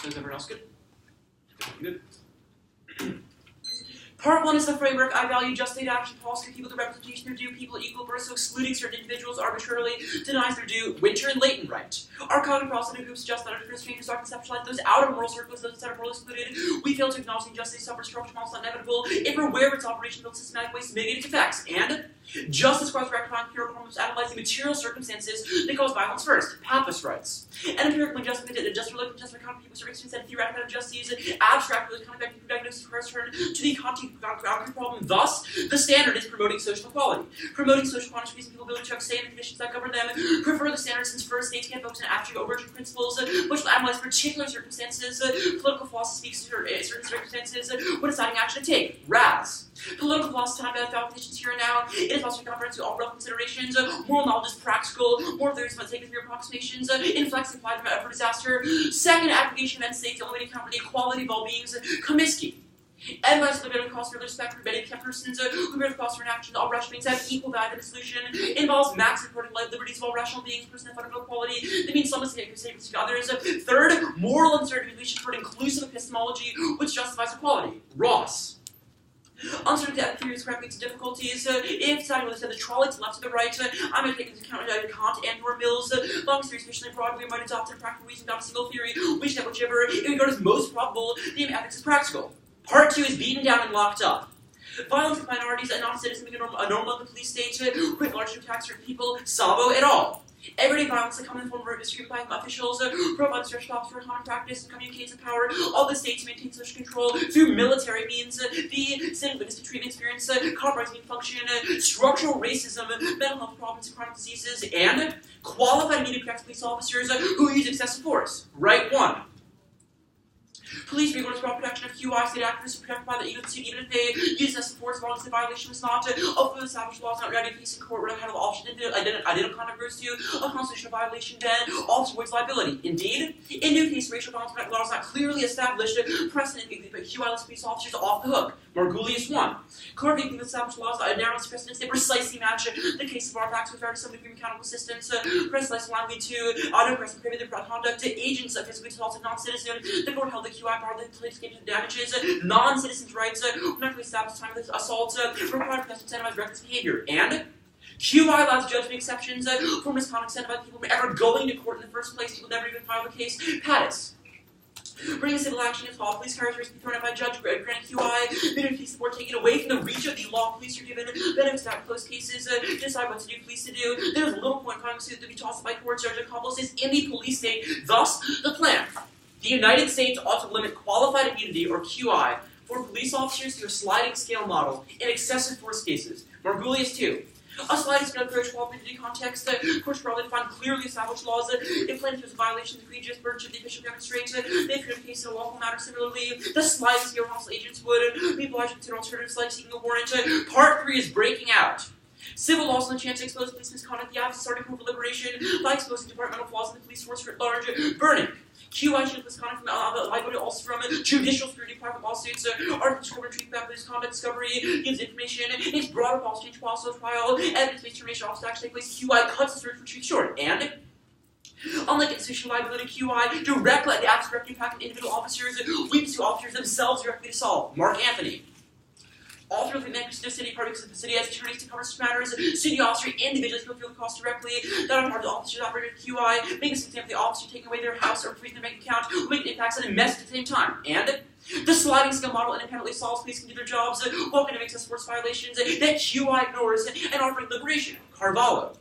Is everyone else good? Good. Part 1 is the framework. I value just state action policy for people, the representation of their due, people at equal birth, so excluding certain individuals arbitrarily denies their due winter and latent right. Our cognitive process groups suggest that our strangers are conceptualized those out of moral circles, those that are morally excluded. We fail to acknowledge injustice suffers structural models not inevitable if we're aware of its operation built systematic ways to mitigate its effects. And justice requires rectifying empirical problems, analyzing material circumstances that cause violence first. Pathos rights. And empirical injustice, just related to common people's circumstances and theoretical injustices, abstract those kind of diagnosis return to the concrete problem. Thus, the standard is promoting social equality. Promoting social equality means people ability to have say in the conditions that govern them. Prefer the standard since first states can't focus on abstract overarching principles, which will analyze particular circumstances. Political philosophy speaks to certain circumstances when deciding action to take. RAS. Political philosophy time about foundations here and now. It is also comprehensive to all relevant considerations. Moral knowledge is practical. Moral theories must take as mere approximations. Inflex applied for disaster. Second, application of end states, the only way to account for the equality of all beings. Comiskey. Advice to the better cost for the respect for many persons who bear the cost for an action. All rational beings have equal value. The solution involves max supporting life liberties of all rational beings, person and fundamental equality. That means some must take statements to others. Third, moral uncertainty. We should support inclusive epistemology which justifies equality. Ross. Uncertainty and theories correctly to difficulties. If deciding whether to send the trolley to the left or the right, I might take into account Kant and or Mills. Long as theory is sufficiently broad, we might adopt a practical reason, not a single theory. We should have whichever, if we regard as most probable, the aim of ethics is practical. Part 2 is beaten down and locked up. Violence of minorities and non-citizens make a normal of the police state with large attacks certain people, Sabo et al. Everyday violence that comes in the form of discreet by officials, provide social ops for common practice and communicates and power all the states maintain social control through military means, the sitting witness to treatment experience, compromising function, structural racism, mental health problems, chronic diseases, and qualified immunity protects police officers who use excessive force. Right 1. Police recourse for protection of QI state actors protected by the even if they use excessive force as long as the violation was not of the established laws not ready to face in court where they have option identical conduct goes to a constitutional violation, then officer avoids liability. Indeed, in new case, racial violence laws not clearly established precedent but QI lets police officers off the hook. Margulies 1. Court making the established laws that narrows precedents they precisely match the case of our facts with regard to some degree of mechanical assistance, precisely line lead to auto-press and prohibited conduct to agents of physically assaulted non-citizen. The court held the QI bar the police came to damages, non-citizens' rights, not established time of assault, required to incentivize reckless behavior, and QI allows judgment exceptions for misconduct incentivized people from ever going to court in the first place. People never even file the case. Pattis. Bringing civil action if all police cars be thrown out by a judge, granting QI, benefit support taken away from the reach of the law police are given, benefits that close cases, decide what to do, police to do. There's little point in filing a suit to be tossed by courts or accomplices in the police state. Thus, the plan. The United States ought to limit qualified immunity, or QI, for police officers to a sliding scale model in excessive force cases. Margulies 2. A sliding scale approach for immunity context, courts broadly define clearly established laws. If plaintiff was a violation of the egregious burden of the official demonstrate, they could have case in a lawful matter. Similarly, the sliding scale hostile agents would be obliged to consider alternatives like seeking a warrant. Part 3 is breaking out. Civil laws and the chance to expose police misconduct, the absence of starting point for liberation by exposing departmental flaws in the police force writ large. Burning. QI should misconduct from liability also from judicial scrutiny, private lawsuits, article discovery, treatment of misconduct, discovery, gives information, its broader policy change, also trial, evidence-based termination, also actually take place. QI cuts the search for truth short, and unlike institutional liability, QI directly the abstract impact on individual officers, leads to officers themselves directly to solve. Mark Anthony. Author of the Memphis City Party because the city has attorneys to cover such matters. City officer individuals will feel the cost directly. That are part of the officers operating at QI. Make us example the officer taking away their house or freezing their bank account will make impacts on a mess at the same time. And the sliding scale model independently solves police can do their jobs, welcome to excessive force violations that QI ignores and offering liberation. Carvalho.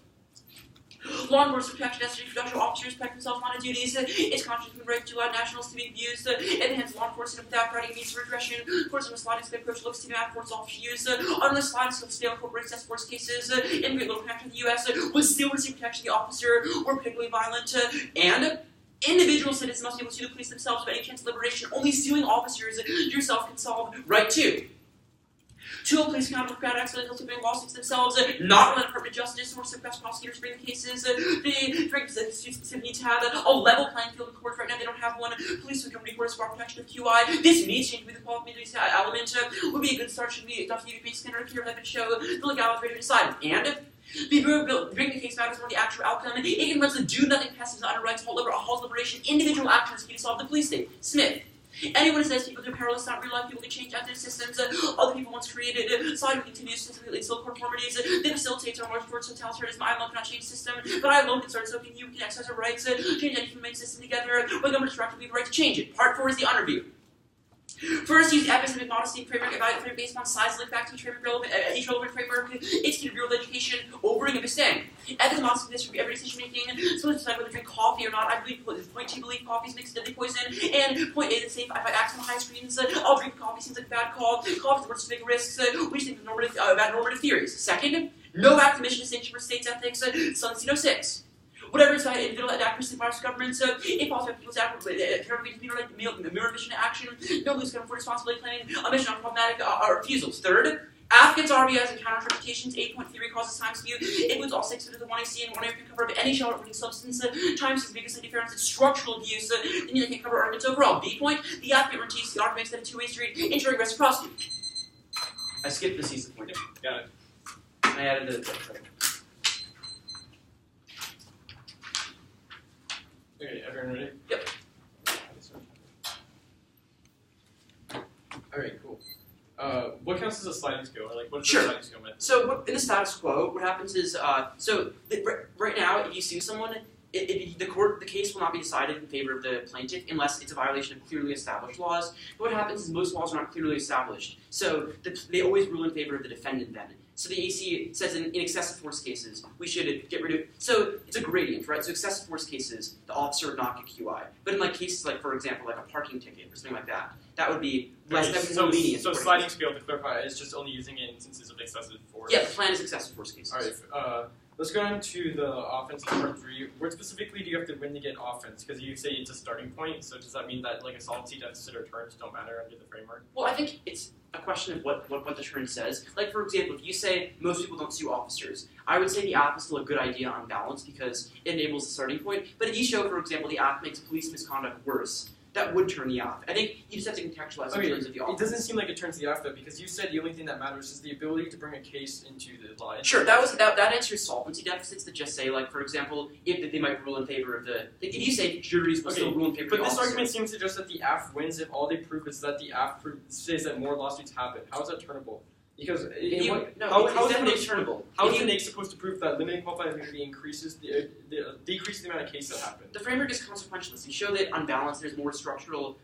Law enforcement protection necessary for federal officers protect themselves on duties. It's constitutional right to allow nationals to be abused. It enhances law enforcement without writing means of regression. Courts on a sliding scale approach looks to be mad force officers use. Unless sliding scale still incorporates excessive force cases, immigrant little protection in the U.S. would still receive protection the officer or particularly violent. And individual citizens must be able to sue the police themselves without any chance of liberation. Only suing officers yourself can solve. Right 2. Two police accountable for bad accidents to bring lawsuits themselves, not on the Department of Justice or suppress prosecutors bring the cases. The suits need to have a level playing field in court. Right now they don't have one. Police would come recourse for protection of QI. This may change with the qualified element. Would be a good start. Should be adopted to be standard here that would show the legality ready to decide. And bring the case matters more the actual outcome. It can run to do nothing passes on a right to halt liberation. Individual actions can solve the police state. Smith. Anyone who says people do powerless, not real life, people can change active systems, other people once created, side of continuous system, still conformities, that facilitates our march towards totalitarianism. I alone cannot change the system, but I alone can start, so can you, can exercise our rights, change any human system together, when government destructive, we have the right to change it. Part 4 is the underview. First, use epistemic modesty framework, evaluate based on size, link back to each relevant framework. It's key to real education, overing and bestaying. Ethics and modesty for every decision making. Someone decide whether to drink coffee or not. I believe point 2 believe coffee is mixed deadly poison, and point 8 is safe. If I act on high screens, I'll drink coffee. Seems like a bad call. Coffee is the worst of big risks. Which think about normative theories. Second, no act of mission distinction for states ethics. Sun C06. Whatever is individual accuracy by governments, if possible, people's mirror mission action, no loose gun for responsibility claiming, a mission on problematic refusals. Third, Afghans, RBIs, and counter interpretations, 8.3 causes time skew, includes all 6 of the 1AC and 1 area can cover of any shell reporting substance, times is biggest interference, it's structural abuse, then you can cover arguments overall. B point, the Afghan teaches the arguments that a two-way street, ensuring reciprocity. I skipped the C's point. Got it. I added the Okay, everyone ready? Yep. Alright, cool. What counts as a sliding scale? Or like, what is Sure. a sliding scale meant? So in the status quo, what happens is, right now, if you sue someone, the case will not be decided in favor of the plaintiff unless it's a violation of clearly established laws. But what happens is most laws are not clearly established, so they always rule in favor of the defendant then. So the AC says in excessive force cases, we should get rid of, so it's a gradient, right? So excessive force cases, the officer would not get QI. But in like cases like, for example, like a parking ticket or something like that, that would be less, that would be more lenient. So sliding scale, to clarify, is just only using it in instances of excessive force? Yeah, the plan is excessive force cases. Alright, let's go on to the offense in part 3. Where specifically do you have to win to get offense? Because you say it's a starting point, so does that mean that like a solvency deficit or terms don't matter under the framework? Well, I think it's a question of what the term says. Like, for example, if you say most people don't sue officers, I would say the app is still a good idea on balance because it enables the starting point. But if you show, for example, the app makes police misconduct worse, that would turn the off. I think you just have to contextualize in terms of the offense. It doesn't seem like it turns the off though, because you said the only thing that matters is the ability to bring a case into the law. Sure, that answers solvency deficits that just say, like, for example, if they might rule in favor of the. Like, if you say juries will still rule in favor of the But this officer. argument seems to suggest that the AF wins if all they prove is that the AF says that more lawsuits happen. How is that turnable? Because how is definitely turnable. How is the NAIC supposed to prove that limiting qualified immunity increases decreases the amount of cases that happen? The framework is consequentialist. You show that on balance there's more structural.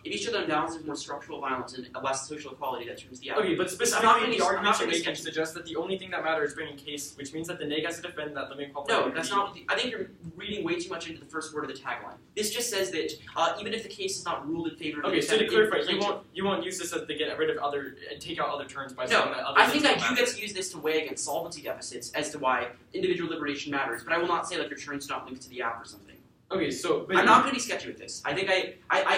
If you show that on balance there's more structural violence and less social equality, that turns the out. Okay, but specifically the argument you're making suggests that the only thing that matters is bringing case, which means that the NAIC has to defend that limiting qualified immunity. No, that's not. I think you're reading way too much into the first word of the tagline. This just says that even if the case is not ruled in favor of the so to clarify, you won't use this as to get rid of other and take out other terms by saying that other. I think that you get to use this to weigh against solvency deficits as to why individual liberation matters, but I will not say like your terms do not link to the app or something. Okay, so I'm not going to be sketchy with this. I think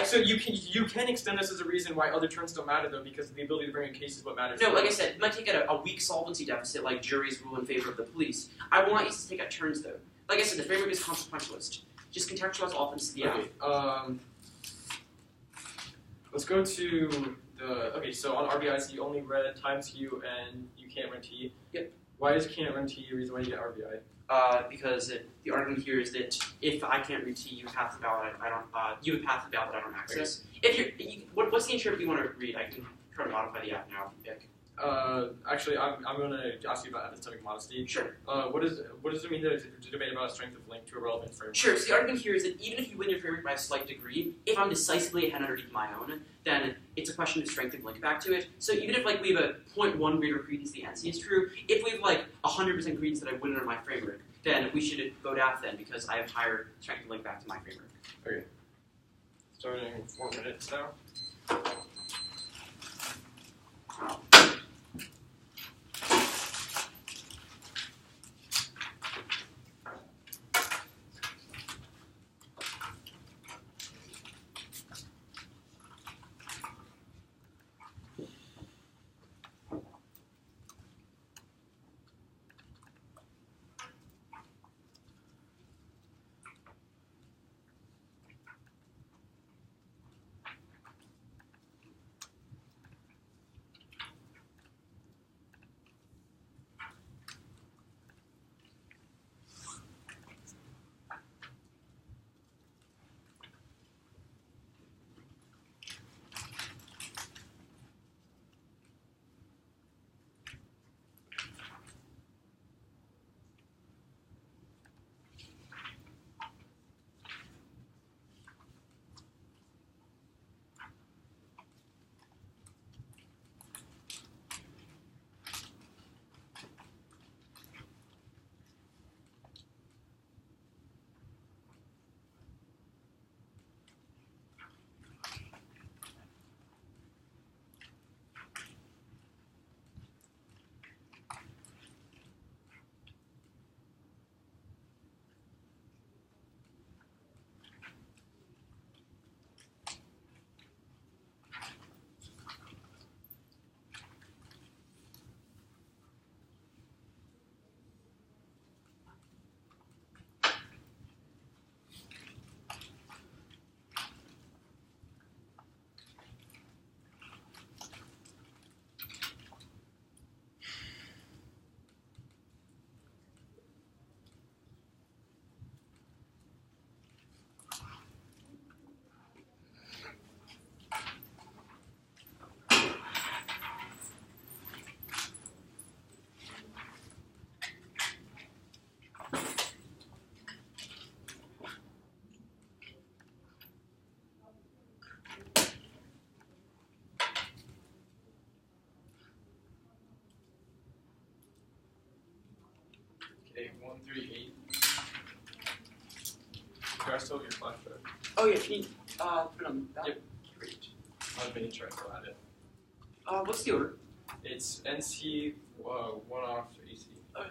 So you can extend this as a reason why other terms don't matter though, because the ability to bring a case is what matters. No, like I said, it might take out a weak solvency deficit like juries rule in favor of the police. I will not use to take out turns though. Like I said, the framework is consequentialist. Just contextualize offense to the app. Okay, let's go to the so on RBIs you only read times Q and you can't run T. Yep. Why is can't run T the reason why you get RBI? Because the argument here is that if I can't read T, you have path to ballot I don't. You have path to ballot I don't access. Okay. If what's the interpreter you want to read? I can try to modify the app now if you pick. Actually, I'm going to ask you about epistemic modesty. Sure. What does it mean to debate about a strength of link to a relevant framework? Sure. So the argument here is that even if you win your framework by a slight degree, if I'm decisively ahead underneath my own, then it's a question of strength of link back to it. So even if like we have a 0.1 greater credence the NC is true, if we have like 100% credence that I win under my framework, then we should go to AF then because I have higher strength of link back to my framework. Okay. Starting in 4 minutes now. 138. Do I still have your flash drive? Oh yeah, can you put it on that? Yep. Great. I've been sure I still had it. What's the order? It's NC 1 off to AC. Okay.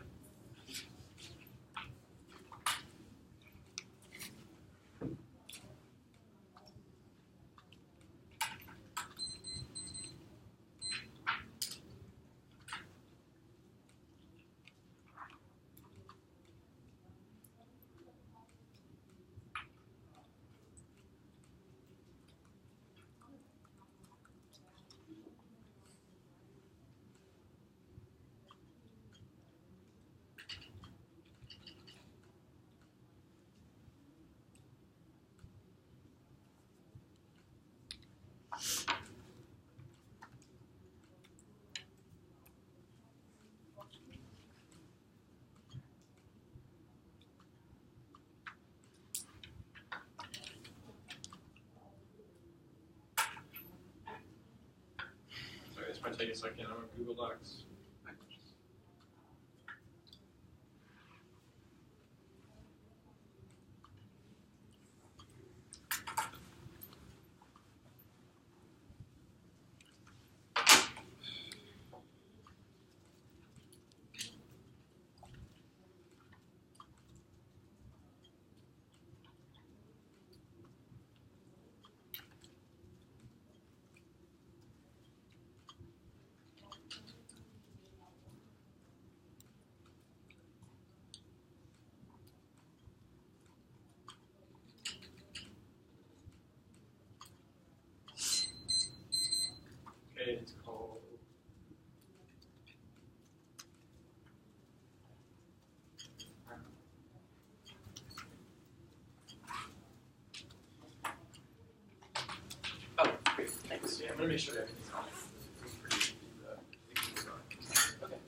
Sorry, this might take a second. I'm on Google Docs. Okay, it's called. Oh, great. Thanks. Yeah, I'm gonna make sure everything's on. Okay.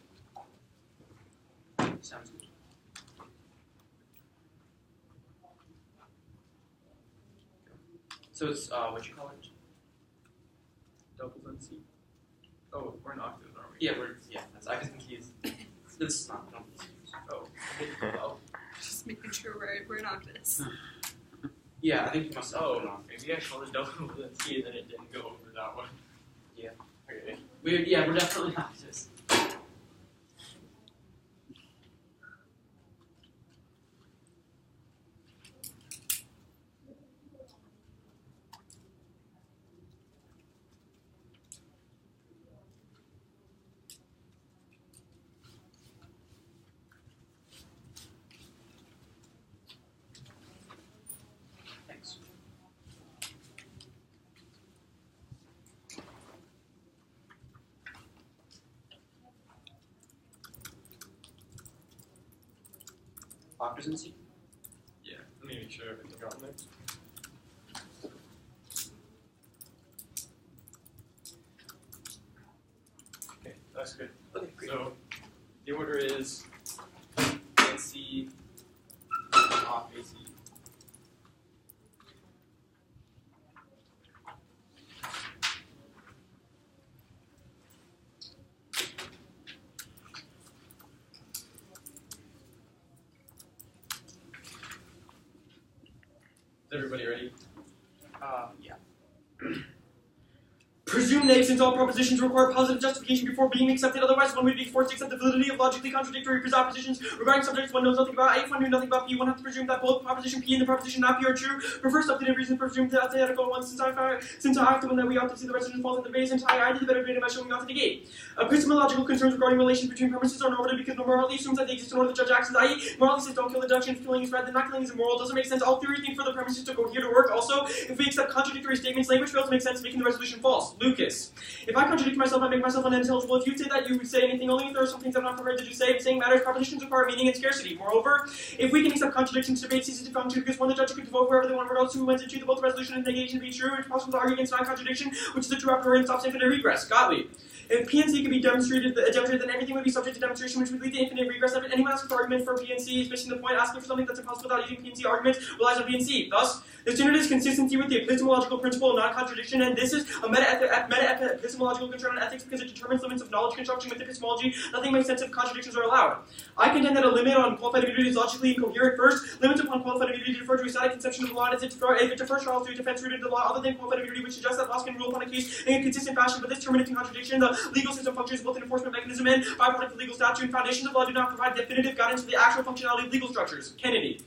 Sounds good. So it's what you call it? Doubles NC. Oh, we're in octaves, aren't we? Yeah, that's I was confused. This is not. Don't be confused. Oh. Just making sure we're in office. Yeah, I think you must have put it on. Maybe I called it double NC and then it didn't go over that one. Yeah. Okay. We're definitely not just. Thanks. Octaves in C? Yeah, let me make sure everything got in there. Okay, that's good. Okay, great. So, the order is NC off AC. Is everybody ready? Yeah. Presume negative since all propositions require positive justification before being accepted, otherwise one would be forced to accept the validity of logically contradictory propositions regarding subjects one knows nothing about. If one knew nothing about P, one has to presume that both proposition P and the proposition not P are true. For first substantive reason, presume the theoretical one, since I have to one that we ought to see the resolution falls in the base, and I did the better data by showing we ought to negate. Epistemological concerns regarding relations between premises are normative because morality assumes that they exist in order to judge actions, i.e. morality says don't kill the deduction, if killing is right, then not killing is immoral. Doesn't make sense. All theories need further premises to go here to work. Also, if we accept contradictory statements, language fails to make sense, making the resolution false. Lucas. If I contradict myself, I make myself unintelligible. If you say that you would say anything, only if there are some things I'm not prepared to say. Saying matters, propositions require meaning and scarcity. Moreover, if we can accept contradictions, debate ceases to function because one, the judge could vote wherever they want, regardless of who wins it, both resolution and negation be true. It's possible to argue against non-contradiction, which is the true operator and stops infinite regress. Gottlieb. If PNC could be demonstrated, then everything would be subject to demonstration, which would lead to infinite regress. If anyone asks for argument for PNC is missing the point. Asking for something that's impossible without using PNC arguments relies on PNC. Thus, the standard is consistency with the epistemological principle of non-contradiction, and this is a meta-epistemological concern on ethics because it determines limits of knowledge construction with epistemology. Nothing makes sense if contradictions are allowed. I contend that a limit on qualified immunity is logically incoherent. First, limits upon qualified immunity refer to a static conception of the law as if it defers trials to a defense rooted in the law other than qualified immunity, which suggests that laws can rule upon a case in a consistent fashion, but this terminating contradiction, the legal system functions both an enforcement mechanism and byproduct of legal statute, and foundations of law do not provide definitive guidance for the actual functionality of legal structures. Kennedy.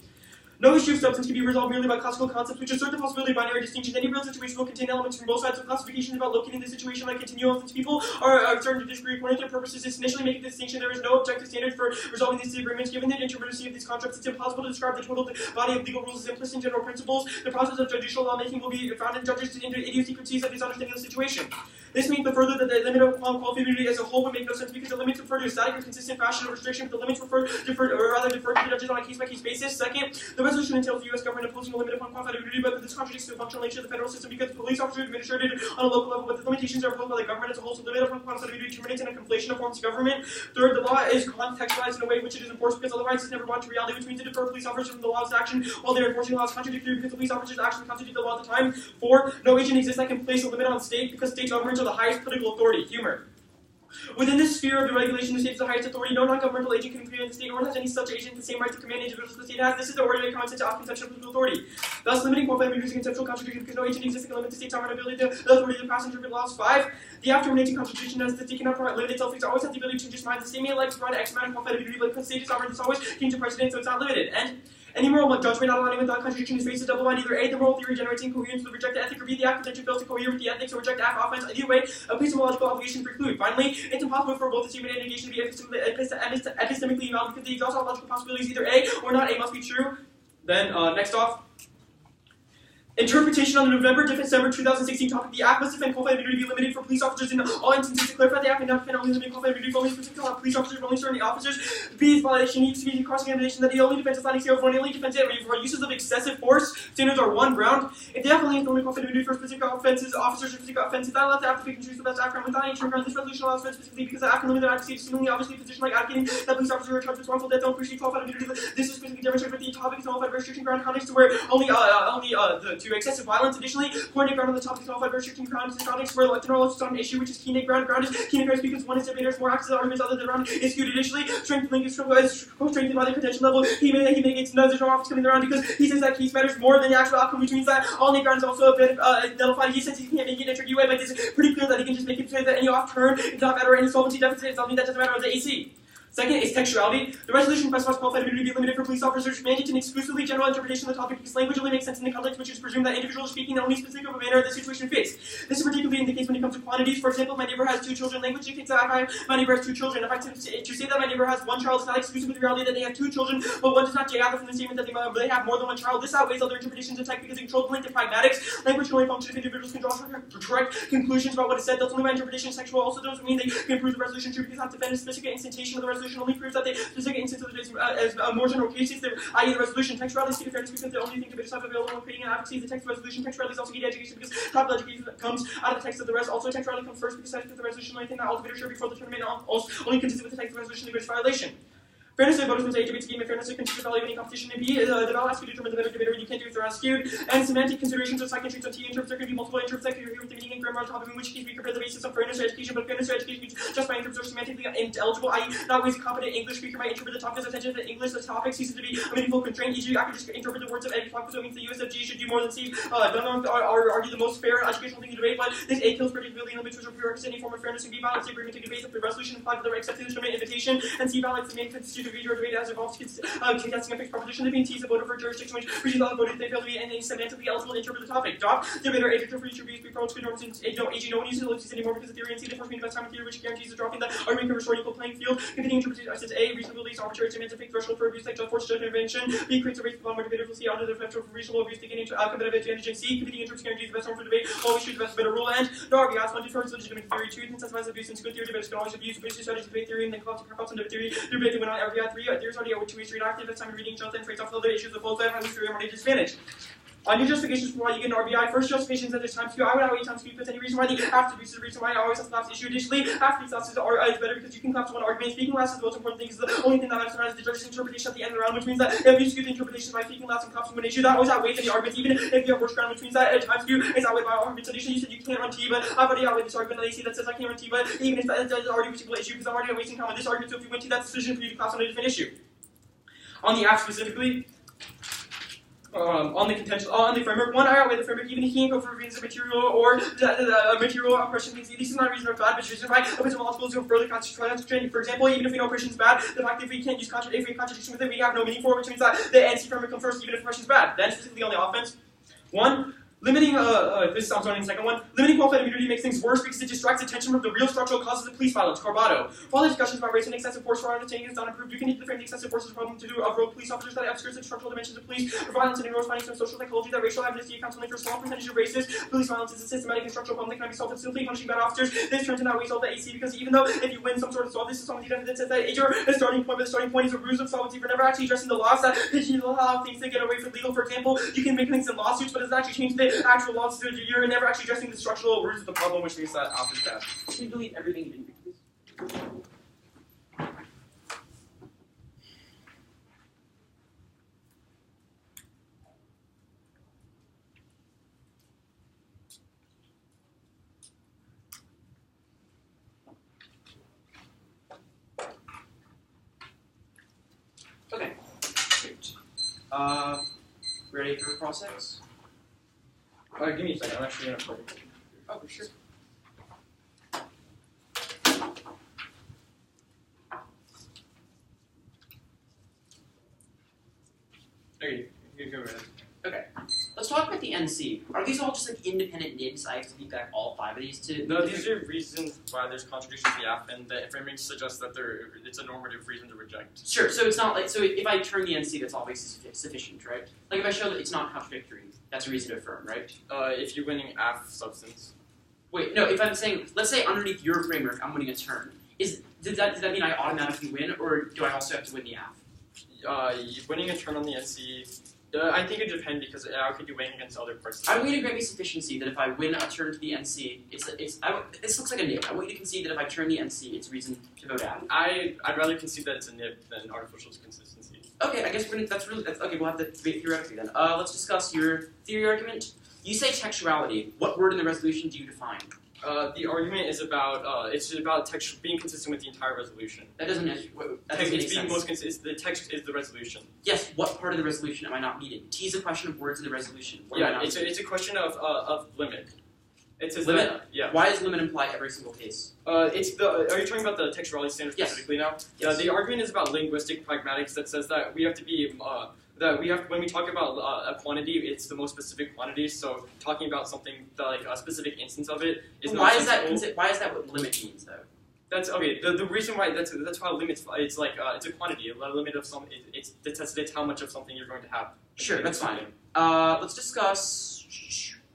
No issue of substance can be resolved merely by classical concepts, which assert the possibility of binary distinctions. Any real situation will contain elements from both sides of classifications about locating the situation like continuum, since people are certain to disagree according to their purposes. It's initially making the distinction. There is no objective standard for resolving these disagreements. Given the intermittency of these concepts, it's impossible to describe the total body of legal rules as implicit in general principles. The process of judicial lawmaking will be found in judges into idiosyncrasies of his understanding of the situation. This means further that the limit of qualified immunity as a whole would make no sense because the limits refer to a static or consistent fashion of restriction, but the limits defer to the judges on a case-by-case basis. Second, the resolution entails the U.S. government imposing a limit upon qualified immunity, but this contradicts the functional nature of the federal system because police officers are administered on a local level, but the limitations are imposed by the government as a whole, so the limit upon qualified immunity terminates in a conflation of forms of government. Third, the law is contextualized in a way which it is enforced because otherwise it's never brought to reality, which means to defer police officers from the law's action while they're enforcing the law is contradictory because the police officers actually contradict the law at the time. Four, no agent exists that can place a limit on state because state governments are the highest political authority. Humor. Within this sphere of the regulation, the state is the highest authority. No non-governmental agent can interfere in the state, nor has any such agent the same right to command individuals the state has. This is the ordinary common sense of conception of political authority. Thus, limiting qualified immunity is a conceptual contradiction because no agent exists that can limit the state's sovereign ability to the authority to pass and interpret laws. 5. The after-terminating contradiction as the state cannot limit itself. It always has the ability to change its mind. The state may like to provide X amount of qualified immunity, but because the state is sovereign, it's always changing precedent, so it's not limited. And any moral judgment not aligning with non-contradiction is faced as double bind. Either A, the moral theory generates incoherence to reject the ethic, or B, the act potentially fails to cohere with the ethics or reject act offense. Either way, epistemological obligation preclude. Finally, it's impossible for both the statement and negation to be epistemically valid because the exhaustive logical possibilities either A or not A must be true. Then, next off. Interpretation on the November-December 2016 topic. The Act must defend qualified immunity to be limited for police officers in all instances. To clarify, the Act may not defend only limited qualified immunity for only specific police officers, only certain officers. B's violation needs to be cross-examination that the only defense is not exterior for only defense for uses of excessive force. Standards are one ground. If the Act only has only qualified immunity for specific offenses, officers or specific offenses, that allows the Act to pick and choose the best outcome without any term ground. This resolution allows for it specifically because the Act can limit the advocacy to seemingly obviously a position like advocating that police officers are charged with wrongful death don't receive qualified immunity. This is specifically demonstrated with the topic of qualified restriction ground context to where only to excessive violence. Additionally, coordinate ground on the topic of qualified restriction ground is context where general is on an issue which is key ground. Ground is key ground because one is debaters more access to arguments other than ground is skewed. Additionally, strength link is strengthened by the potential level. He mitigates no additional office coming around because he says that case matters more than the actual outcome, which means that all Nick ground is also a bit nullified. He says he can't make it in a tricky way, but it's pretty clear that he can just make it say that any off turn does not matter, any solvency deficit is something that doesn't matter of the AC. Second is textuality. The resolution specifies qualified immunity to be limited for police officers, mandates an exclusively general interpretation of the topic because language only makes sense in the context which is presumed that individuals are speaking in only specific of a manner the situation fits. This is particularly in the case when it comes to quantities. For example, if my neighbor has 2 children, language dictates that my neighbor has 2 children. If I to say that my neighbor has 1 child, it's not exclusive with the reality that they have 2 children, but one does not gather from the statement that they have more than 1 child. This outweighs other interpretations of text because it controls the length of pragmatics. Language can only function if individuals can draw correct conclusions about what is said. That's only my interpretation is textual. Also doesn't mean they can prove the resolution true because not defend a specific instantation of the resolution only proves that they specific instances as more general cases, i.e. the resolution textuality is fairness because the only thing to be decided available when creating an advocacy is the text resolution. Textuality is also key to education because top education comes out of the text of the rest. Also, textuality comes first because text of the resolution, the only thing that all debaters share before the tournament only consistent with the text of the resolution, the greatest violation. Fairness of voters means A debates a game of fairness of consistent value of any competition, and B, the ballot asks you to determine the better debater when you can't do it, they're skewed. And semantic considerations of second traits on T interprets there can be multiple interprets that can agree with the meaning and grammar on top of in which case we compare the basis of fairness or education, but fairness or education means just by interprets are semantically intelligible, i.e. not always a competent English speaker might interpret the topic as attention to English, the topic ceases to be a meaningful constraint, e.g. I can just interpret the words of any topic, so it means the USFG should do more than C. Don't argue the most fair educational thing to debate, but this A kills predictability in limits which are prerequisite any form of fairness, and B violates the agreement to debate if the resolution implied for the accepted instrument invitation, and C violates the main constitutive feature of debate as involves contesting a fixed proposition. The T is a voter for jurisdiction which reaches all the voters they fail to be any semantically eligible to interpret the topic. Job. Debater A for each of these promotes good norms and AG no one uses ellipses anymore because the theory and C the force mean the best time theory which guarantees the dropping the argument can restore equal playing field. Competing interpretation says A reasonability is arbitrary demands a fixed threshold for abuse like force judgment intervention. B creates a race bond where debaters will see under the threshold for reasonable abuse to gain competitive advantage. And C competing interest guarantees the best norm for debate. Always choose the best better rule. And no RBS one determines legitimate theory. 2 incentivizes abuse and good theory debaters can always abuse basic strategies of debate theory and then collapse on the theory. The debate they went on RBI 3 theories already over 2 ways to read active. That's time reading Jonathan trades off other issues of both sides, how history and more disadvantage. On your justifications for why you get an RBI, first justification is that there's time skew. I would outweigh time skew because any reason why the after is the reason why I always have to collapse the issue. Additionally, after these classes is better because you can collapse one argument. Speaking last is the most important thing, is the only thing that matters is the judge's interpretation at the end of the round, which means that if you skew the interpretation by speaking last and collapsing one issue, that always outweighs any arguments, even if you have worse ground, which means that time skew is outweighed by arguments. Additionally, you said you can't run T, but I've already outweighed this argument that you see that says I can't run T, but even if that is already a particular issue, because I'm already wasting time on this argument, so if you win T, that's a decision for you to collapse on a different issue. On the app specifically, on the framework, one, I outweigh the framework, even if you can't go for reasons of material or material oppression things. This is not a reason of bad, but it's a reason why epistemological to further concentration. For example, even if we know oppression is bad, the fact that if we can't use contradiction with it, we have no meaning for it, which means that the NC framework comes first, even if oppression is bad. Then specifically on the offense, one, limiting, I'm starting the second one. Limiting qualified immunity makes things worse because it distracts attention from the real structural causes of police violence. Carbato. For all the discussions about race and excessive force for our understanding is not improved, you can need to frame the excessive force as a problem to do of rogue police officers that obscures the structural dimensions of police or violence and ignores findings from social psychology that racial amnesty accounts only for a small percentage of races. Police violence is a systematic and structural problem that cannot be solved with simply punishing bad officers. This turns into how we solve the AC because even though if you win some sort of solve, this is something that says that your starting point, but the starting point is a ruse of solvency for never actually addressing the laws that allow things to get away from legal. For example, you can make things in lawsuits, but it doesn't actually change the actual laws. You're never actually addressing the structural roots of the problem, which means that after that. Can you delete everything you didn't read, please? Okay. Great. Ready for the process? Give me a second, I'm actually going to play. Oh, for sure. Okay, you go ahead. Okay, let's talk about the NC. Are these all just like independent nibs I have to feedback all 5 of these to? No, these are reasons why there's contradictions to the app, and the framing suggests that it's a normative reason to reject. Sure, so it's not like, so if I turn the NC, that's always sufficient, right? Like if I show that it's not contradictory, that's a reason to affirm, right? If you're winning app substance. Wait, no, if I'm saying, let's say underneath your framework, I'm winning a turn. Does that mean I automatically win, or do I also have to win the app? Winning a turn on the NC, I think it depends because how could you win against other parts? I want you to grant me sufficiency that if I win a turn to the NC, this looks like a nib. I want you to concede that if I turn the NC, it's reason to vote out. I'd rather concede that it's a nib than artificial consistency. Okay, I guess that's okay. We'll have to debate theoretically then. Let's discuss your theory argument. You say textuality. What word in the resolution do you define? The argument is about it's about text being consistent with the entire resolution. That doesn't make sense. The text is the resolution. Yes. What part of the resolution am I not meeting? T is a question of words in the resolution. It's a question of limit. It says limit. That, yeah. Why does limit imply every single case? Are you talking about the textuality standard specifically now? Yes. The argument is about linguistic pragmatics that says that we have to be when we talk about a quantity, it's the most specific quantity. So talking about something like a specific instance of it is why is that what limit means though? That's okay. The reason why that's why limits it's like it's a quantity. A limit of some it's how much of something you're going to have. Sure, that's fine. Let's discuss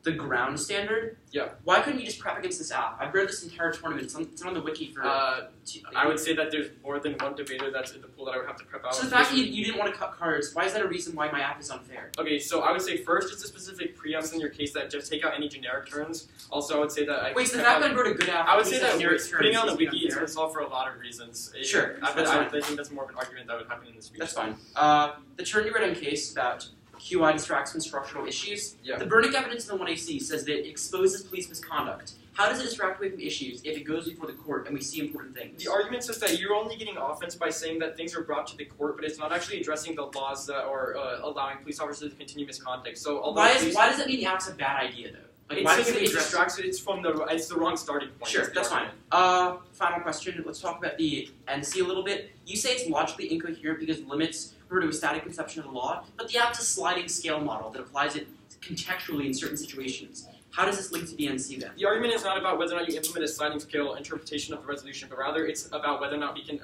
the ground standard. Yeah. Why couldn't you just prep against this app? I've read this entire tournament. It's on the wiki for. I would say that there's more than one debater that's in the pool that I would have to prep out. So the fact that you didn't want to cut cards, why is that a reason why my app is unfair? Okay, so I would say first it's a specific preamps in your case that just take out any generic terms. Also, I would say that wait, so the fact that I wrote a good app. I would say that putting on the wiki is unfair. going to solve for a lot of reasons. Sure, I think that's more of an argument that would happen in this speech. That's fine. The turn you read on case about QI distracts from structural issues. Yeah. The verdict evidence in the 1AC says that it exposes police misconduct. How does it distract away from issues if it goes before the court and we see important things? The argument says that you're only getting offense by saying that things are brought to the court, but it's not actually addressing the laws that are allowing police officers to continue misconduct. So why does that mean the app's a bad idea though? Like, why does it distracts it? It's the wrong starting point. Sure, that's fine. Final question. Let's talk about the NC a little bit. You say it's logically incoherent because limits refer to a static conception of the law, but the app's a sliding scale model that applies it contextually in certain situations. How does this link to the NC then? The argument is not about whether or not you implement a sliding scale interpretation of the resolution, but rather it's about whether or not we can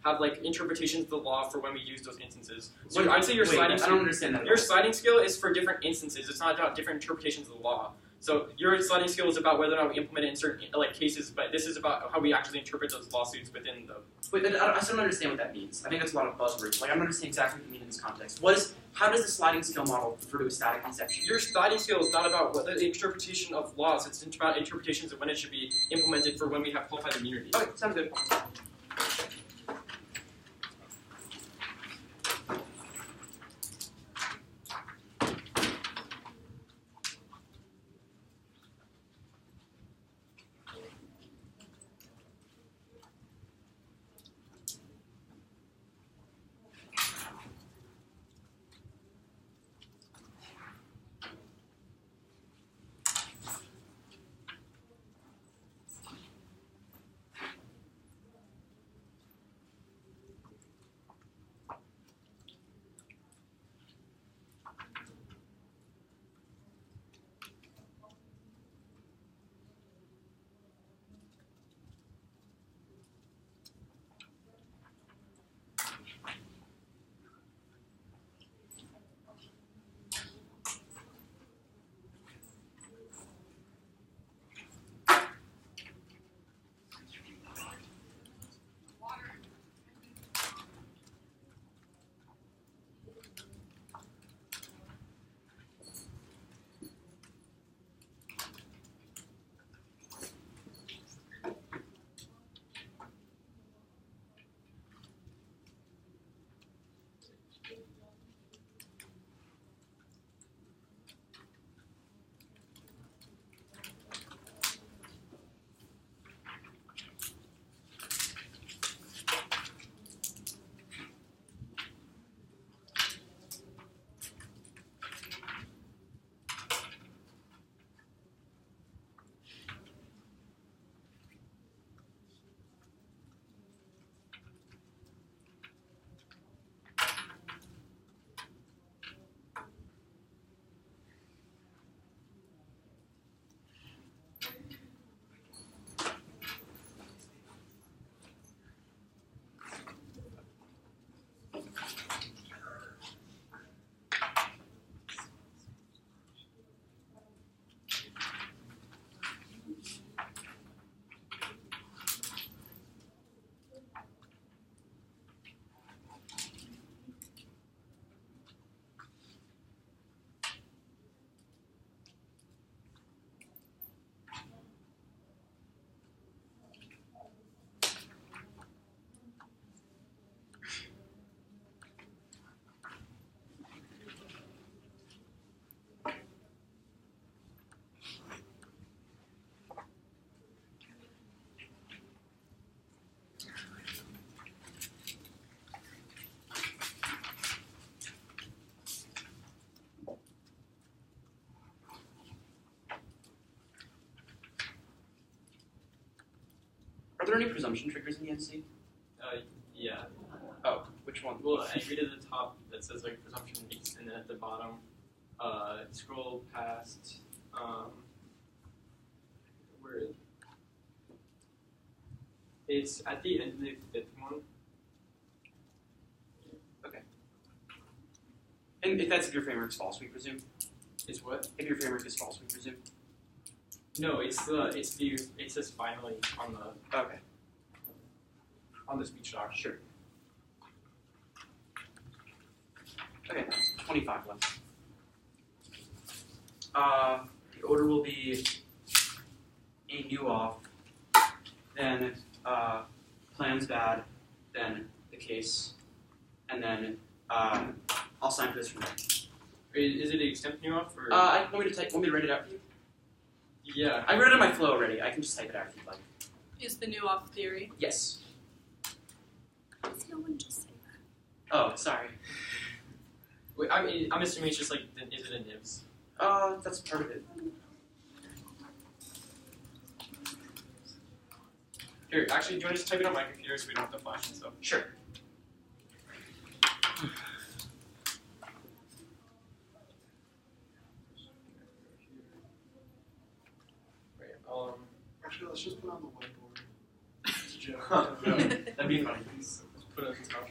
have like interpretations of the law for when we use those instances. So I'd say your sliding scale. I don't understand that. Your sliding scale is for different instances. It's not about different interpretations of the law. So your sliding scale is about whether or not we implement it in certain cases, but this is about how we actually interpret those lawsuits within the. Wait, I still don't understand what that means. I think that's a lot of buzzwords. I don't understand exactly what you mean in this context. How does the sliding scale model refer to a static conception? Your sliding scale is not about the interpretation of laws. It's about interpretations of when it should be implemented for when we have qualified immunity. Okay, sounds good. Are there any presumption triggers in the NC? Yeah. Oh, which one? Well, I read at the top that says presumption mixed, and then at the bottom, scroll past where it's at the end of the fifth one. Okay. And if that's if your framework is false, we presume. Is what? If your framework is false, we presume. No, it says finally on the Okay. On the speech doc. Sure. Okay, 25 left. The order will be a new off, then plans bad, then the case, and then I'll sign for this from there. Is it extemp new off or? Want me to write it out for you? Yeah. I wrote it in my flow already. I can just type it out if you'd like. Is the new off theory? Yes. Does no one just say that? Oh, sorry. Wait, I'm assuming it's just is it a nibs? That's part of it. Here, actually, do you want to just type it on my computer so we don't have to flash and stuff? Sure. Actually, let's just put it on the whiteboard. It's a joke. That'd be funny. Let's put it on the top.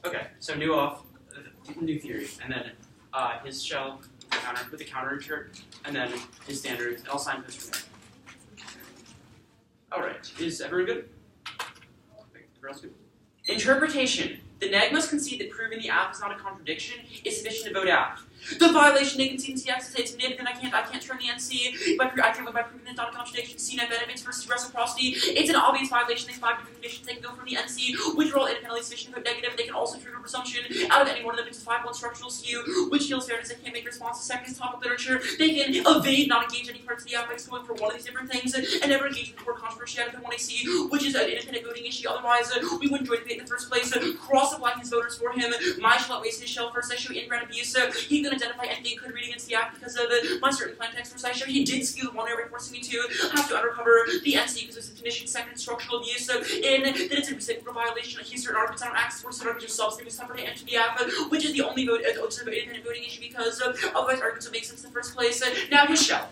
Okay, so new off, new theory, and then his shell with the counter insert, and then his standard, and I'll sign this from there. Alright, is everyone good? Everyone else good? Interpretation. The neg must concede that proving the app is not a contradiction is sufficient to vote app. The violation they concede in CX is nib, then I can't turn the NC by proving it's not a contradiction. C net benefits versus reciprocity. It's an obvious violation. These 5 different conditions they can go from the NC, which are all independently sufficient to vote negative. They can also trigger presumption out of any one of them. It's a 5-1 structural skew, which deals fairness. They can't make responses. Second is topic literature. They can evade, not engage any parts of the app by going for one of these different things, and never engage in the core controversy out of the 1AC, which is an independent voting issue. Otherwise, we wouldn't join the debate in the first place. Cross-applying his voters for him. My shall not waste his shell. First, I show inbred abuse. He can identify anything could read against the app because of my certain plan text. First, I show he did skew the one area, forcing me to have to uncover the NC because it's a condition. Second, structural abuse. In that it's a reciprocal violation. He certain arguments I don't access for certain arguments of substantive separate enter the app, which is the only independent voting issue because otherwise arguments would make sense in the first place. Now his shell.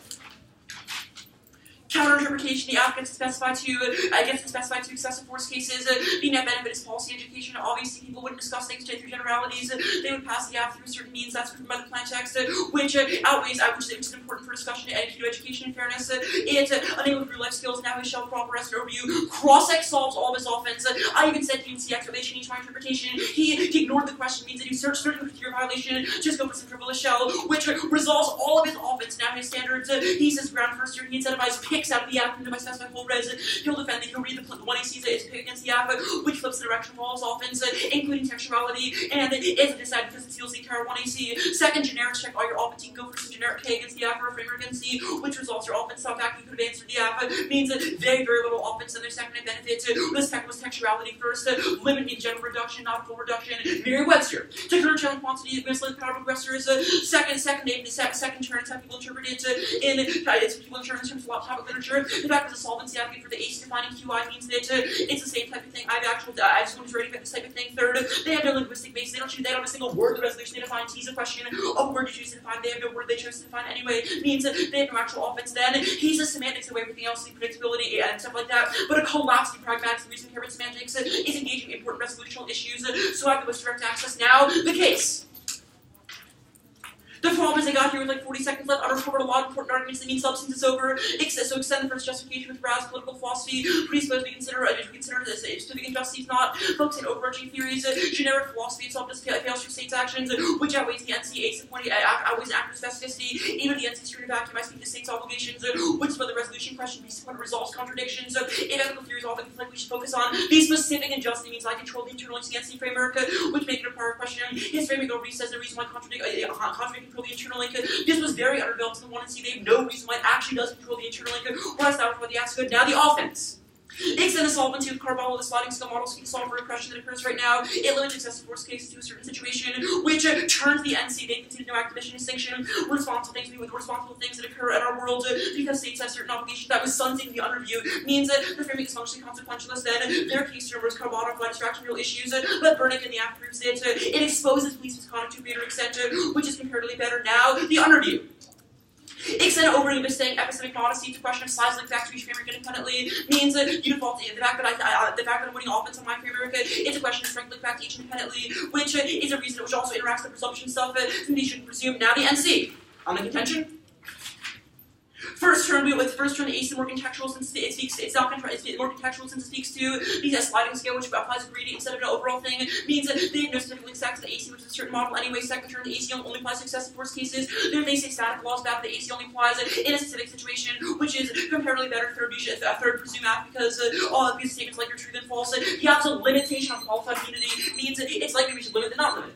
Counter-interpretation, the app gets specified to excessive force cases. The net benefit is policy education. Obviously, people wouldn't discuss things through generalities. They would pass the app through certain means. That's proven by the plan text, which outweighs, which is important for discussion and key to education and fairness. It enables real life skills. Now his shell proper rest overview. Cross-X solves all of his offense. I even said to you in CX, they changed my interpretation. He ignored the question. Means that you search certain criteria violation. Just go for some frivolous shell, which resolves all of his offense. Now his standards. He says ground first year. He incentivizes picks out of the app into my specified full res. He'll defend that he'll read the one he sees it's pick against the app, which flips the direction of all his offense, including textuality, and is decided because it seals the entire 1AC. Second, generics check all your offense. You can go for some generic K against the app or a framework NC, which resolves your offense. So back you could have answered the app means very, very little offense, and their second benefit. This second was textuality first. Limit means general reduction, not full reduction. Merriam-Webster. To current channel quantity, mislead power progressors. Second turn, how people interpret it people interpret in terms of topic literature. The fact that the solvency advocate for the ACE defining QI means that it's the same type of thing. I just want to write about this type of thing. Third, they have no linguistic base. They don't have a single word of the resolution they define. T's a question of word you choose to define. They have no word they chose to define anyway. Means that they have no actual offense. Then he says semantics away everything else, the predictability and stuff like that. But a collapse in pragmatics, the reason here with semantics is engaging in important resolutional issues. So I have the most direct access. Now the case. The problem is I got here with like 40 seconds left. I uncovered a lot of important arguments that mean substance is over. So extend the first justification with Raz's political philosophy. Presuppose we consider this specific injustice, not focus on overarching theories. Generic philosophy itself just fails for states' actions, which outweighs the NC ACE point, outweighs active specificity. Even the NC screen vacuum, I speak to states' obligations, which is where the resolution question resolves contradictions. If ethical theories all that we should focus on, the specific injustice means I control the internal NC framework, which make it a prior question. His framework already says the reason why contradict control the internal link. This was very underdeveloped to the 1C. They have no reason why it actually does control the internal link. Or established by the acts good. Now the offense. Extend the solvency with Carball, the sliding scale model scheme to solve for repression that occurs right now. It limits excessive force cases to a certain situation, which turns the NC. They concede no activation distinction. Responsible things that occur in our world because states have certain obligations. That was something the underview means that the framing is functionally consequentialist. Then their case term was Carball flight distraction real issues, but Burnick in the act proves that it exposes police misconduct to a greater extent, which is comparatively better. Now the underview. Extend overly bestaying epistemic modesty to question of size link back to each framework independently means you default the fact that I'm winning offense on my framework. It's a question of strength link back to each independently, which is a reason which also interacts with presumption stuff that you shouldn't presume. Now the NC on the contention. First term, the ACE is more contextual since it's more contextual since it speaks to the sliding scale, which applies a gradient instead of an overall thing. Means that they have no specific links back to the AC, which is a certain model anyway. Second term, the AC only applies to excessive force cases. Then they say static laws back, the AC only applies in a specific situation, which is comparatively better. Third presume app because all of these statements like are true than false. The absolute limitation on qualified immunity means that it's likely we should limit than not limit.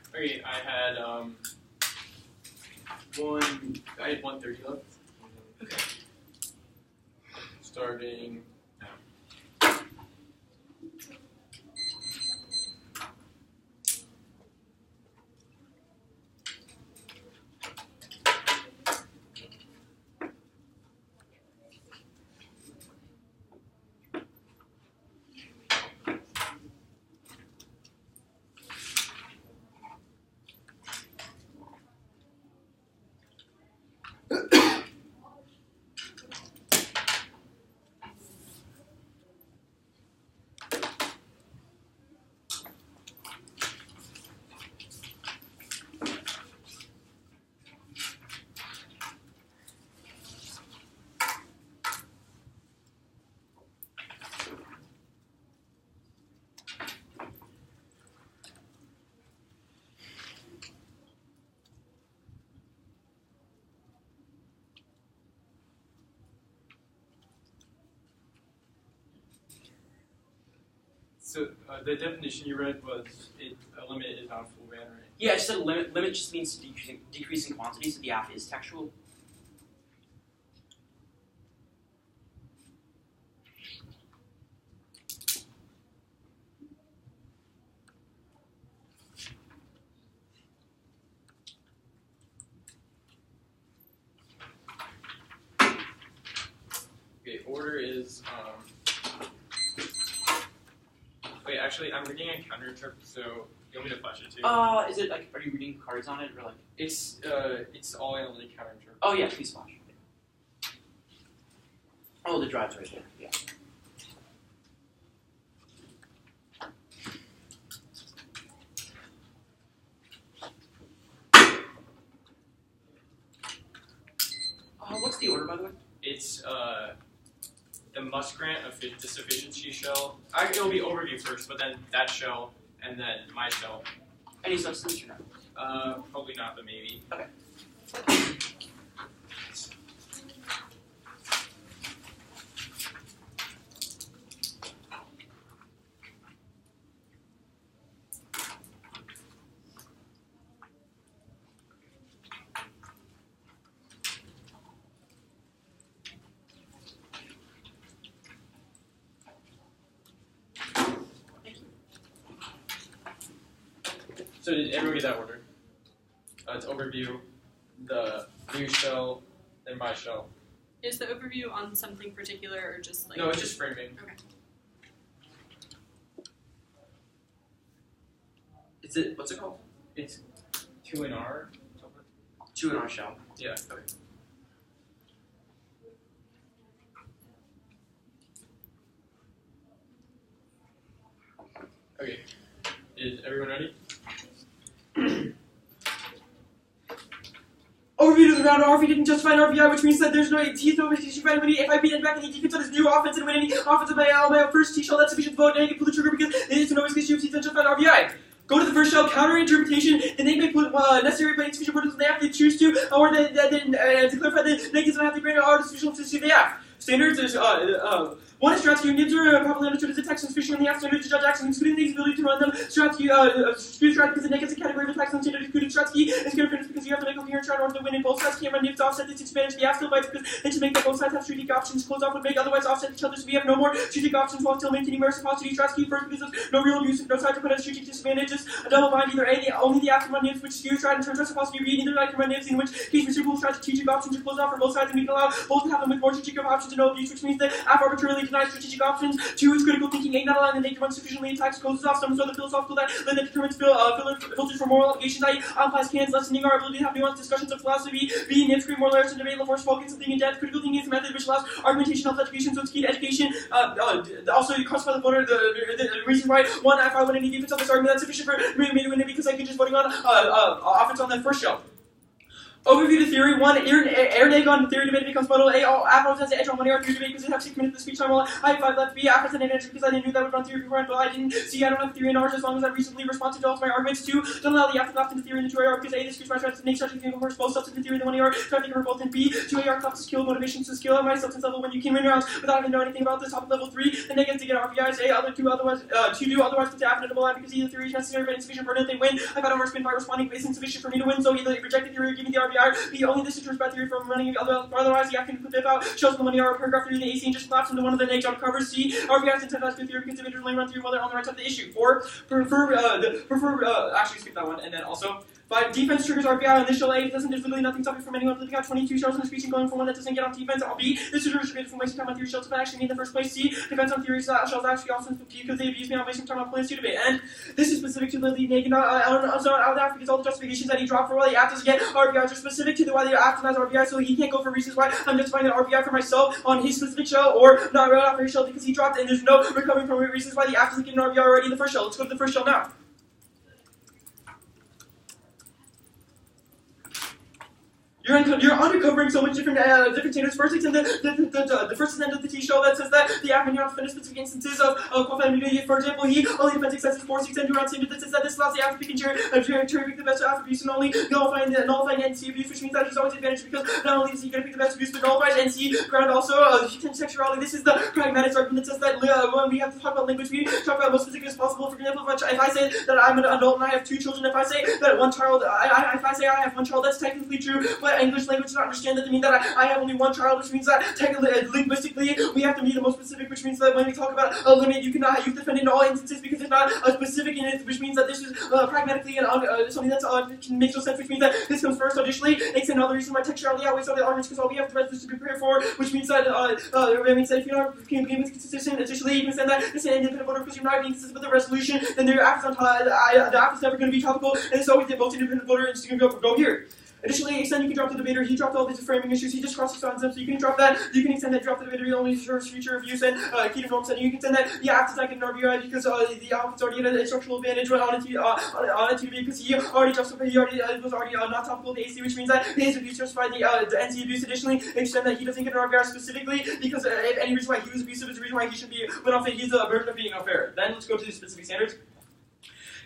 Okay, I had 130 left. Okay. Starting now. So the definition you read was a limit is not a full band, right? Yeah, I just said limit. Limit just means decreasing quantity, so the aff is textual. Okay, order is wait, actually, I'm reading a counter-interp, so you want me to flash it too? Is it like, are you reading cards on it, or like? It's all analytic counter-interp. Oh yeah, please flash. Oh, the drive's right there. Yeah. What's the order, by the way? It's the muskrat the sufficiency shell. It'll be overview first, but then that shell, and then my shell. Any substitutes or no? Probably not, but maybe. Okay. So did everyone get that order? It's overview, the new shell, then my shell. Is the overview on something particular or just like? No, it's just framing. Okay. Is it? What's it called? It's 2 in R. 2 in our shell. Yeah. Okay. Okay. Is everyone ready? Overview to the round RV didn't justify an RBI, which means that there's no he's no expectation for anybody. If I beat back any defense on his new offense and win any offense of my first T shell, that's sufficient to vote and I can pull the trigger because there is no expectation he's not justify an RBI. Go to the first shell, counter interpretation, then they may put necessary but insufficient words they have to choose to, or to clarify the negatives and have to grant an artificial to they have. Standards is one is Stratsky nibs are properly understood as a text and fishing on the app standard to judge actions, including the ability to run them. Stratsky because the negative is a category of attacks on standard including Stratsky is good because you have to make a coherent chart in order to win, and both sides can't run nibs to offset this advantage. The app still bites because they just make that both sides have strategic options. Close off would make otherwise offset each other, so we have no more strategic options while still maintaining reciprocity. Stratsky first because there's no real abuse, no side to put as strategic disadvantages. A double bind either only the app can run nibs, which skews try and turns reciprocity B, neither side can run nibs, in which case reciprocal strategic options are closed off for both sides, and we can allow both to have them with more strategic options and no abuse, which means that app arbitrarily denies strategic options. 2 is critical thinking. A, not allowing the naked one sufficiently attacks closes off some sort of philosophical that determines filters for moral obligations. I applies cans, lessening our ability to have nuanced discussions of philosophy. B, nibs create more layers and debate, force focus something in depth. Critical thinking is a method which allows argumentation, helps education, so it's key to education. Also, you cross by the voter the reason why one, if I win any defense on this argument, that's sufficient for me to win it because I could just voting on offense on that first show. Overview to theory. 1. Erdogan theory debate becomes model. A. Affirms has the edge on 1 theory debate because it has 6 minutes of speech time. While I have 5 left. B. Affirms an advantage because I didn't know that would run theory before, but I didn't see. I don't have theory in ours as long as I reasonably respond to all of my arguments. 2. Don't allow the afterthought into theory in the 2 AR because A. This my strategy makes strategy think first both substance theory in the 1 AR. Try to think of both in B. 2 AR class skill motivations to skill at my substance level when you can win rounds without even knowing anything about this. Top of level 3. The negatives to get RPIs. A. Other 2 otherwise put the affirmative line because either theory is necessary but insufficient for it. They win. I've had overspin by responding but it's insufficient for me to win. So either reject the theory or give me the RBI. B. Only this is bad theory from running otherwise the acting put out shows the money or paragraph 3 the AC and just collapse into one of the negative jump covers. C. RBI is intended as good theory because individuals only run through while they're on the right side of the issue. 4. Actually skip that one. And then also 5. Defense triggers RBI on initial A. There's literally nothing stopping from anyone flipping out 22 shells in the speech and going for one that doesn't get on defense. B. This is restricted from wasting time on theory shells if I actually need in the first place. C. Defense on theory shells actually also because they abuse me on wasting time on playing debate. And this is specific to the lead naked out because all the justifications that he dropped for why the app doesn't get RBIs are specific to the why the app denies RBI, so he can't go for reasons why I'm justifying an RBI for myself on his specific shell or not right off his shell because he dropped and there's no recovering from reasons why the app doesn't get an RBI already in the first shell. Let's go to the first shell now. You're uncovering so much different standards. First extend the first extent of the T-shell that says that the Evnen cannot defend specific instances of qualified. For example, he only defends excessive force extend around standard that says that this allows the African to pick the best attributes and only nullifying NC abuse, which means that he's always advantaged because not only is he going to pick the best abuse, but nullifies NC ground also. Sexuality. This is the pragmatic argument that says that when we have to talk about language, we talk about most specific as possible. For example, if I say that I'm an adult and I have 2 children, if I say that one child, if I say I have 1 child, that's technically true, but English language does not understand that to mean that I have only 1 child, which means that technically, linguistically, we have to be the most specific, which means that when we talk about a limit, you cannot defend in all instances because it's not specific in it, which means that this is pragmatically something that makes no sense, which means that this comes first. Additionally, it's another reason why textuality outweighs other arguments because all we have to rest is to prepare for, which means that if you're not being consistent, additionally, you can send that this is an independent voter because you're not being consistent with the resolution, then the app is never going to be topical, and it's always the most independent voter, and it's going to go here. Additionally, extend, you can drop the debater. He dropped all these framing issues. He just cross-examines them, so you can drop that. You can extend that, drop the debater. Only future reviews and key to norm setting. You can send that. Yeah, after that, get an RBI because the outfit's already at a structural advantage on a TB because he already justified. He already was already not topical of the AC, which means that his abuse justified the NC abuse. Additionally, extend that he doesn't get an RBI specifically because if any reason why he was abusive is the reason why he should be went off. He's a burden of being unfair. Then let's go to the specific standards.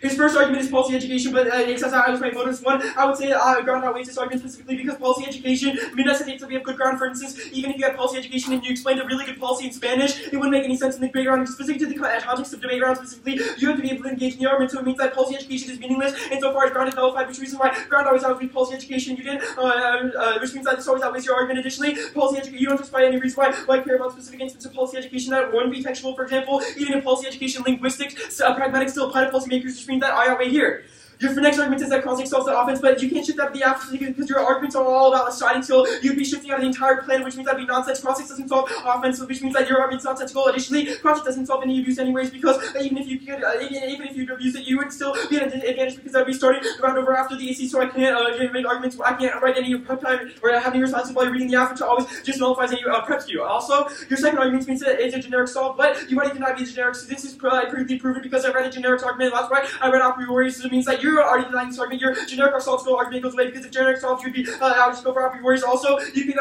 His first argument is policy education, but it says I was my voters. One, I would say ground outweighs this argument specifically because policy education necessitates that we have good ground. For instance, even if you have policy education and you explained a really good policy in Spanish, it wouldn't make any sense in the debate round. Specific to the context of debate round specifically, you have to be able to engage in the argument, so it means that policy education is meaningless insofar as ground is nullified, which is the reason why ground always outweighs policy education. You did, which means that this always outweighs your argument. Additionally, policy education, you don't justify any reason why care about specific instances of policy education that wouldn't be textual. For example, even in policy education, linguistics, pragmatics still apply to policymakers, which means that I outweigh here. Your next argument is that crossing solves the offense, but you can't shift that to the after because your arguments are all about a sliding skill. You'd be shifting out of the entire plan, which means that'd be nonsense. Crossing doesn't solve offense, which means that your argument's nonsensical. Additionally, crossing doesn't solve any abuse anyways because even if you abuse it, you would still be at an advantage because I'd be starting the round over after the AC, so I can't make arguments. I can't write any prep time or have any responses while you're reading the after, which always just nullifies any prep skew. Also, your second argument means that it's a generic solve, but you already denied me the generic, so this is pretty proven because I read a generic argument last right. I read a priori, so it means that you're already denying this argument. Your generic solve skill argument goes away because if generic solve, you'd be I would just go for a priori. Also, you can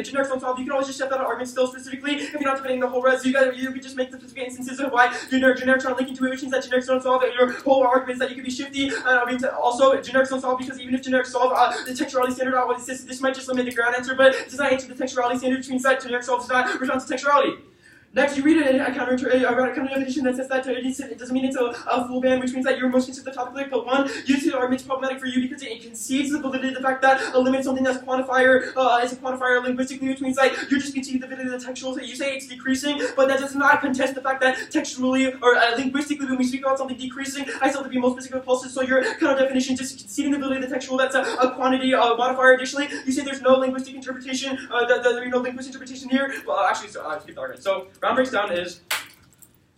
generic solve. You can always just shift that argument still specifically if you're not defending the whole res. You could just make the specific instances of why generics aren't linking to it, which means that generics don't solve and your whole argument is that you can be shifty. Also, generics don't solve because even if generics solve, the textuality standard always exists. This might just limit the ground answer, but it does not answer the textuality standard, which means that generic solve does not respond to textuality. Next, you read a counter definition that says that it doesn't mean it's a full ban, which means that you're most consistent with the topic. But one, you see the argument's problematic for you because it concedes the validity of the fact that a limit is something that's quantifier is a quantifier linguistically, which means that you're just conceding the validity of the textual. So you say it's decreasing, but that does not contest the fact that textually or linguistically, when we speak about something decreasing, I still have to be most specific with pulses. So your counter definition just conceding the validity of the textual. That's a quantity modifier. Additionally, you say there's no linguistic interpretation. There's no linguistic interpretation here. Well, actually, skip the argument. So round breaks down is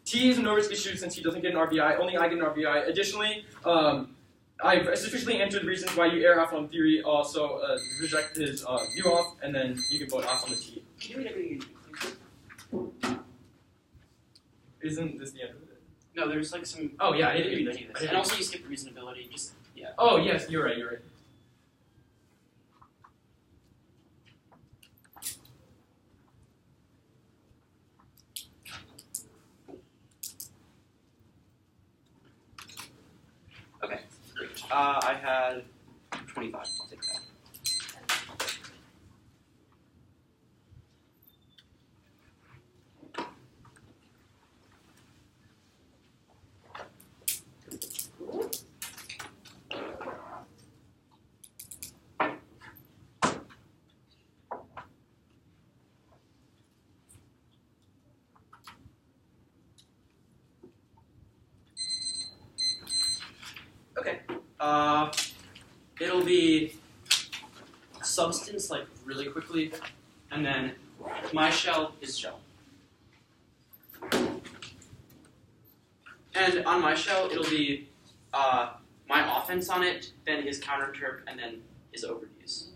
T is a no risk issue since he doesn't get an RBI. Only I get an RBI. Additionally, I've sufficiently answered the reasons why you err off on theory. Also, reject his view off, and then you can vote off on the T. Isn't this the end of it? No, there's like some. Oh yeah, and also you skipped reasonability. Just yeah. Oh yes, you're right. You're right. Okay, great. I had 25. I'll take that. Okay. It'll be substance, like, really quickly, and then my shell is shell. And on my shell, it'll be my offense on it, then his counter-interp, and then his overuse.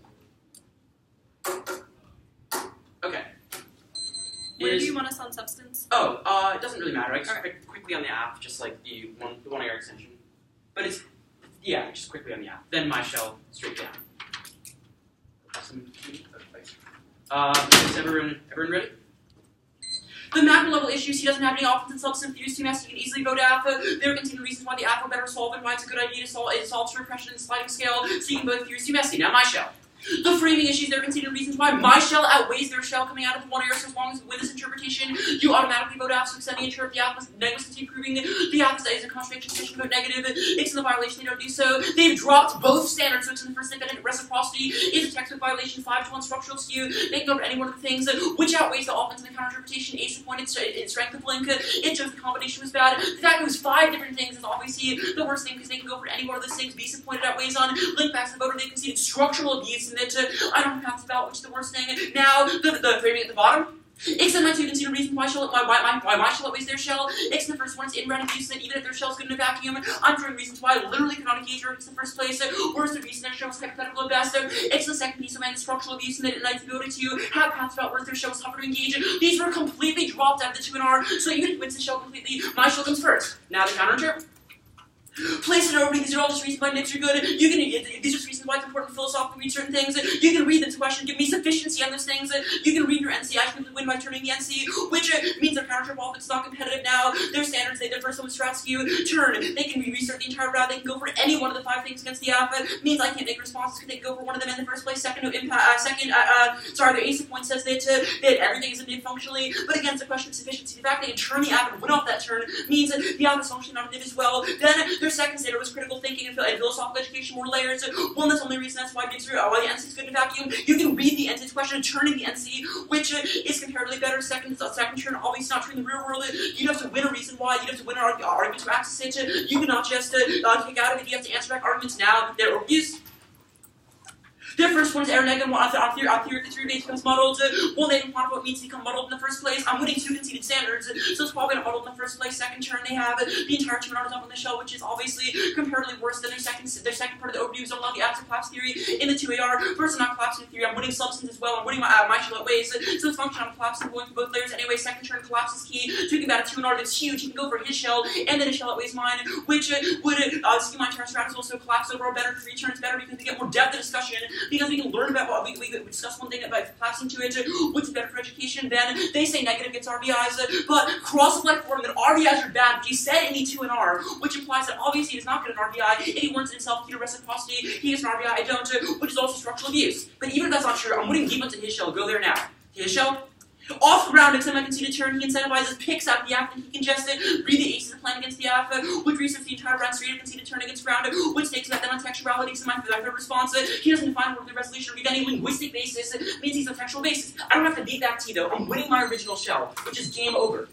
Okay. Where do you want us on substance? Oh, it doesn't really matter. I just quickly on the app, just like the one IR extension. But it's, yeah, just quickly on the app. Then my shell, straight down. Is everyone ready? The macro level issues, he doesn't have any offense and substance theories to mess, he can easily vote alpha. There are continued reasons why the alpha better solve and why it's a good idea to solve repression and sliding scale, so you can vote theories to messy. Now my shell. The framing issues, there are continued reasons why my shell outweighs their shell coming out of the one error, so as long as with this interpretation, you automatically vote alpha, so extending interpret the alpha negative, continue proving the alpha is a contradiction, so you vote negative. It's in the violation, they don't do so. They've dropped both standards, so it's in the first independent reciprocity is a textbook violation, 5-to-1 structural skew. They can go over any one of the things which outweighs the offense and the counter-interpretation. Ace appointed strength of link, it shows the combination was bad. The fact it was 5 different things is obviously the worst thing because they can go for any one of those things. Base appointed outweighs on link backs the voter, they conceded structural abuse and that I don't have about which is the worst thing. Now, the framing at the bottom. Except my two conceded reasons why my shell outweighs their shell. Except the first one is in random use, that even if their shell is good in a vacuum, I'm throwing reasons why I literally cannot engage her in the first place. Whereas the reason their shell is hypothetical at best. It's the second piece of my structural abuse, and that the ability to have paths about where their shell is tougher to engage. These were completely dropped out of the 2 and R, so even if it wins the shell completely, my shell comes first. Now the counter. Place it over, these are all just reasons why nits are good. These are just reasons why it's important to philosophically read certain things. You can read the question, give me sufficiency on those things. You can read your NC, I can win by turning the NC, which means their counter trip off, it's not competitive now. Their standards, they differ, so with strat skew. Turn, they can re-research the entire route, they can go for any one of the 5 things against the alpha. Means I can't make responses because they can go for one of them in the first place. Their ace of points says that everything is a nib functionally, but again, it's a question of sufficiency. The fact they can turn the alpha and win off that turn means that the alpha is functionally not a nib as well. Then their second standard was critical thinking and philosophical education, more layers. One, that's the only reason that's why the NC is good in a vacuum. You can read the NC's question, turning the NC, which is comparatively better. Second turn, obviously not true in the real world. You have to win a reason why. You have to win an argument to access it. You cannot just kick out of it. You have to answer back arguments now. They're overused. Their first one is error negative on theory the 3 base becomes muddled. One, they don't quantify what means to become muddled in the first place. I'm winning 2 conceded standards, so it's probably not muddled in the first place. Second turn, they have the entire 2 hours up on the shell, which is obviously comparatively worse than their second part of the overview. Don't allow the absent collapse theory in the 2AR. First, I'm not collapsing the theory. I'm winning substance as well. I'm winning my shell ways. So it's function. I'm collapsing going for both layers. Anyway, second turn collapse is key. Talking about a 2 R that's huge. He can go for his shell and then his shell outweighs mine, which would see my turn strat is also collapse overall better. 3 turns better because we get more depth of discussion because we can learn about what we discuss one thing about collapsing to it, which is better for education. Then they say negative gets RBIs, but cross-select for him that RBIs are bad, but he said any 2 and R, which implies that obviously he does not get an RBI. If he warrants himself due to reciprocity, he gets an RBI, I don't, which is also structural abuse. But even if that's not true, I'm winning deep into his shell. Go there now. His shell. Off the ground, except I can see the turn, he incentivizes picks out the alpha, and he can just read the aces of plan against the alpha, which research the entire round straight up and see the turn against ground, which takes that then on textuality, so my third response, he doesn't define what the resolution or any linguistic basis, means he's on textual basis. I don't have to beat that T though, I'm winning my original shell, which is game over.